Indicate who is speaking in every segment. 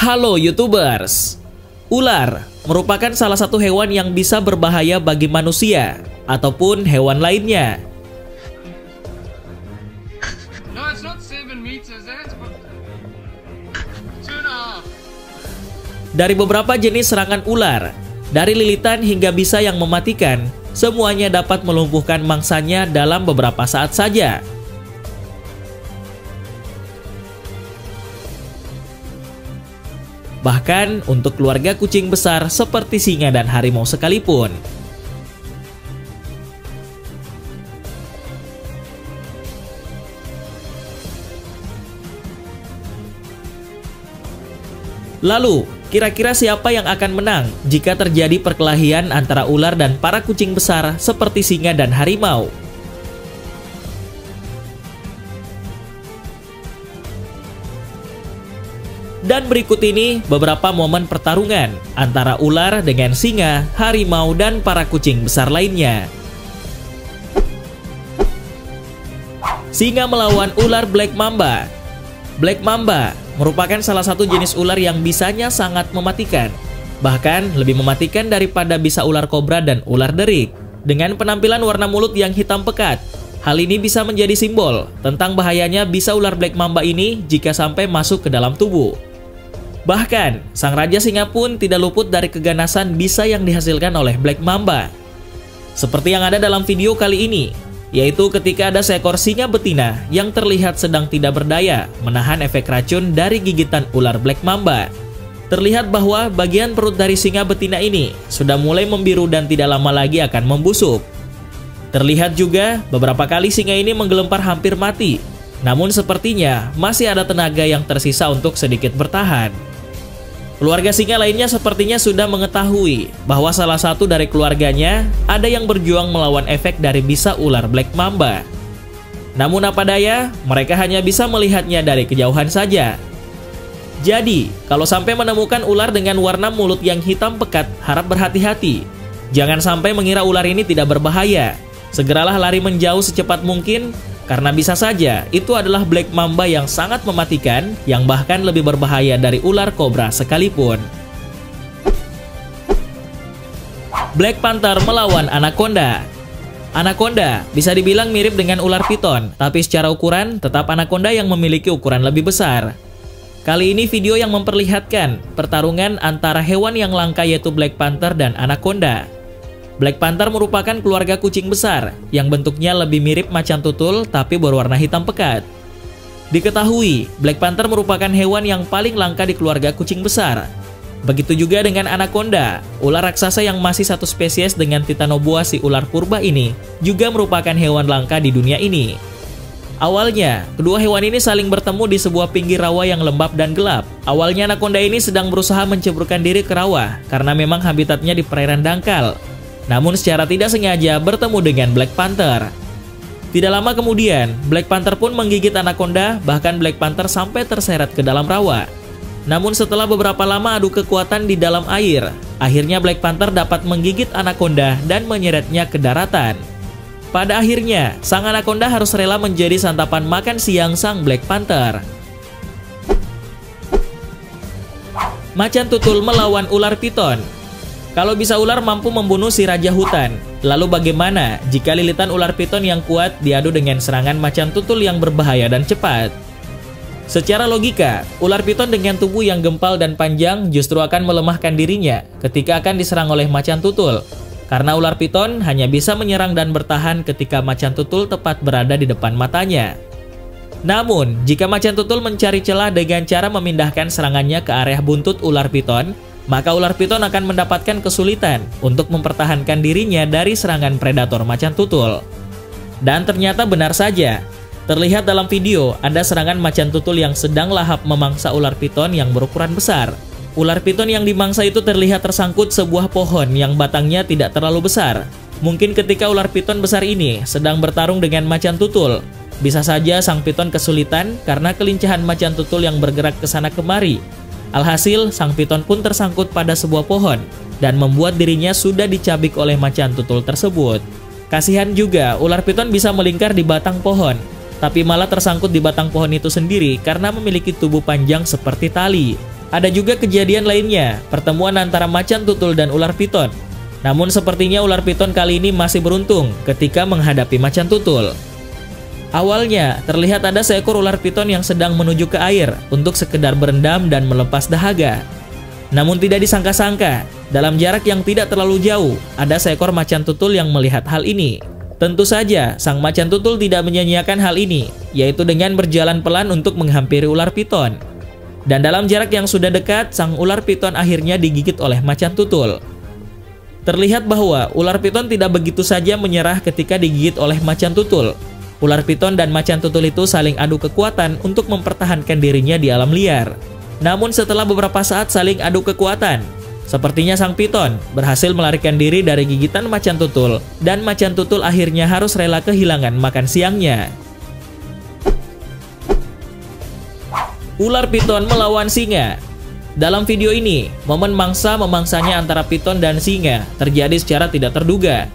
Speaker 1: Halo YouTubers, ular merupakan salah satu hewan yang bisa berbahaya bagi manusia ataupun hewan lainnya.
Speaker 2: No, it's not 7 meters, it's about 2.5.
Speaker 1: Dari beberapa jenis serangan ular, dari lilitan hingga bisa yang mematikan, semuanya dapat melumpuhkan mangsanya dalam beberapa saat saja. Bahkan untuk keluarga kucing besar seperti singa dan harimau sekalipun. Lalu, kira-kira siapa yang akan menang jika terjadi perkelahian antara ular dan para kucing besar seperti singa dan harimau? Dan berikut ini beberapa momen pertarungan antara ular dengan singa, harimau, dan para kucing besar lainnya. Singa melawan ular Black Mamba. Black Mamba merupakan salah satu jenis ular yang bisanya sangat mematikan. Bahkan lebih mematikan daripada bisa ular kobra dan ular derik. Dengan penampilan warna mulut yang hitam pekat, hal ini bisa menjadi simbol tentang bahayanya bisa ular Black Mamba ini jika sampai masuk ke dalam tubuh. Bahkan, sang raja singa pun tidak luput dari keganasan bisa yang dihasilkan oleh Black Mamba. Seperti yang ada dalam video kali ini, yaitu ketika ada seekor singa betina yang terlihat sedang tidak berdaya menahan efek racun dari gigitan ular Black Mamba. Terlihat bahwa bagian perut dari singa betina ini sudah mulai membiru dan tidak lama lagi akan membusuk. Terlihat juga beberapa kali singa ini menggelempar hampir mati, namun sepertinya masih ada tenaga yang tersisa untuk sedikit bertahan. Keluarga singa lainnya sepertinya sudah mengetahui bahwa salah satu dari keluarganya ada yang berjuang melawan efek dari bisa ular Black Mamba. Namun apa daya, mereka hanya bisa melihatnya dari kejauhan saja. Jadi, kalau sampai menemukan ular dengan warna mulut yang hitam pekat, harap berhati-hati. Jangan sampai mengira ular ini tidak berbahaya. Segeralah lari menjauh secepat mungkin, karena bisa saja itu adalah Black Mamba yang sangat mematikan, yang bahkan lebih berbahaya dari ular kobra sekalipun. Black Panther melawan Anaconda. Anaconda bisa dibilang mirip dengan ular piton, tapi secara ukuran tetap Anaconda yang memiliki ukuran lebih besar. Kali ini video yang memperlihatkan pertarungan antara hewan yang langka yaitu Black Panther dan Anaconda. Black Panther merupakan keluarga kucing besar yang bentuknya lebih mirip macan tutul tapi berwarna hitam pekat. Diketahui, Black Panther merupakan hewan yang paling langka di keluarga kucing besar. Begitu juga dengan Anaconda, ular raksasa yang masih satu spesies dengan Titanoboa si ular purba ini juga merupakan hewan langka di dunia ini. Awalnya, kedua hewan ini saling bertemu di sebuah pinggir rawa yang lembab dan gelap. Awalnya Anaconda ini sedang berusaha menceburkan diri ke rawa karena memang habitatnya di perairan dangkal. Namun secara tidak sengaja bertemu dengan Black Panther. Tidak lama kemudian, Black Panther pun menggigit Anaconda, bahkan Black Panther sampai terseret ke dalam rawa. Namun setelah beberapa lama adu kekuatan di dalam air, akhirnya Black Panther dapat menggigit Anaconda dan menyeretnya ke daratan. Pada akhirnya, sang Anaconda harus rela menjadi santapan makan siang sang Black Panther. Macan tutul melawan ular piton. Kalau bisa ular mampu membunuh si raja hutan, lalu bagaimana jika lilitan ular piton yang kuat diadu dengan serangan macan tutul yang berbahaya dan cepat? Secara logika, ular piton dengan tubuh yang gempal dan panjang justru akan melemahkan dirinya ketika akan diserang oleh macan tutul. Karena ular piton hanya bisa menyerang dan bertahan ketika macan tutul tepat berada di depan matanya. Namun, jika macan tutul mencari celah dengan cara memindahkan serangannya ke area buntut ular piton, maka ular piton akan mendapatkan kesulitan untuk mempertahankan dirinya dari serangan predator macan tutul. Dan ternyata benar saja, terlihat dalam video ada serangan macan tutul yang sedang lahap memangsa ular piton yang berukuran besar. Ular piton yang dimangsa itu terlihat tersangkut sebuah pohon yang batangnya tidak terlalu besar. Mungkin ketika ular piton besar ini sedang bertarung dengan macan tutul, bisa saja sang piton kesulitan karena kelincahan macan tutul yang bergerak ke sana kemari. Alhasil, sang piton pun tersangkut pada sebuah pohon dan membuat dirinya sudah dicabik oleh macan tutul tersebut. Kasihan juga, ular piton bisa melingkar di batang pohon, tapi malah tersangkut di batang pohon itu sendiri karena memiliki tubuh panjang seperti tali. Ada juga kejadian lainnya, pertemuan antara macan tutul dan ular piton. Namun sepertinya ular piton kali ini masih beruntung ketika menghadapi macan tutul. Awalnya, terlihat ada seekor ular piton yang sedang menuju ke air untuk sekedar berendam dan melepas dahaga. Namun tidak disangka-sangka, dalam jarak yang tidak terlalu jauh, ada seekor macan tutul yang melihat hal ini. Tentu saja, sang macan tutul tidak menyia-nyiakan hal ini, yaitu dengan berjalan pelan untuk menghampiri ular piton. Dan dalam jarak yang sudah dekat, sang ular piton akhirnya digigit oleh macan tutul. Terlihat bahwa ular piton tidak begitu saja menyerah ketika digigit oleh macan tutul. Ular piton dan macan tutul itu saling adu kekuatan untuk mempertahankan dirinya di alam liar. Namun setelah beberapa saat saling adu kekuatan, sepertinya sang piton berhasil melarikan diri dari gigitan macan tutul, dan macan tutul akhirnya harus rela kehilangan makan siangnya. Ular piton melawan singa. Dalam video ini, momen mangsa-memangsanya antara piton dan singa terjadi secara tidak terduga.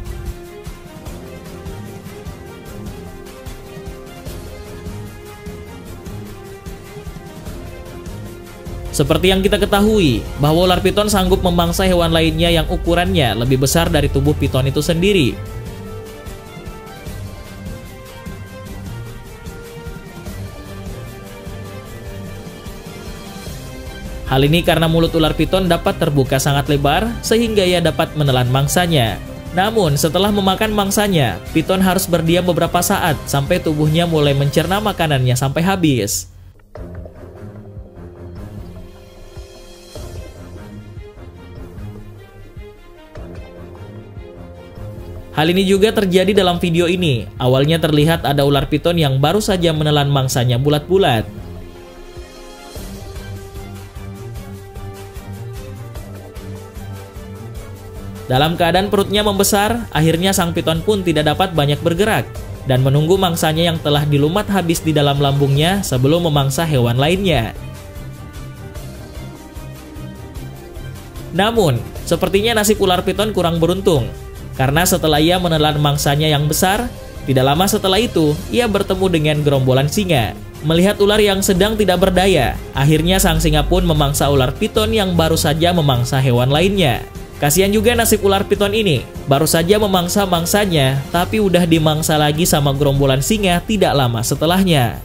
Speaker 1: Seperti yang kita ketahui, bahwa ular piton sanggup memangsa hewan lainnya yang ukurannya lebih besar dari tubuh piton itu sendiri. Hal ini karena mulut ular piton dapat terbuka sangat lebar, sehingga ia dapat menelan mangsanya. Namun, setelah memakan mangsanya, piton harus berdiam beberapa saat sampai tubuhnya mulai mencerna makanannya sampai habis. Hal ini juga terjadi dalam video ini. Awalnya terlihat ada ular piton yang baru saja menelan mangsanya bulat-bulat. Dalam keadaan perutnya membesar, akhirnya sang piton pun tidak dapat banyak bergerak dan menunggu mangsanya yang telah dilumat habis di dalam lambungnya sebelum memangsa hewan lainnya. Namun, sepertinya nasib ular piton kurang beruntung, karena setelah ia menelan mangsanya yang besar, tidak lama setelah itu ia bertemu dengan gerombolan singa. Melihat ular yang sedang tidak berdaya, akhirnya sang singa pun memangsa ular piton yang baru saja memangsa hewan lainnya. Kasihan juga nasib ular piton ini, baru saja memangsa mangsanya, tapi udah dimangsa lagi sama gerombolan singa tidak lama setelahnya.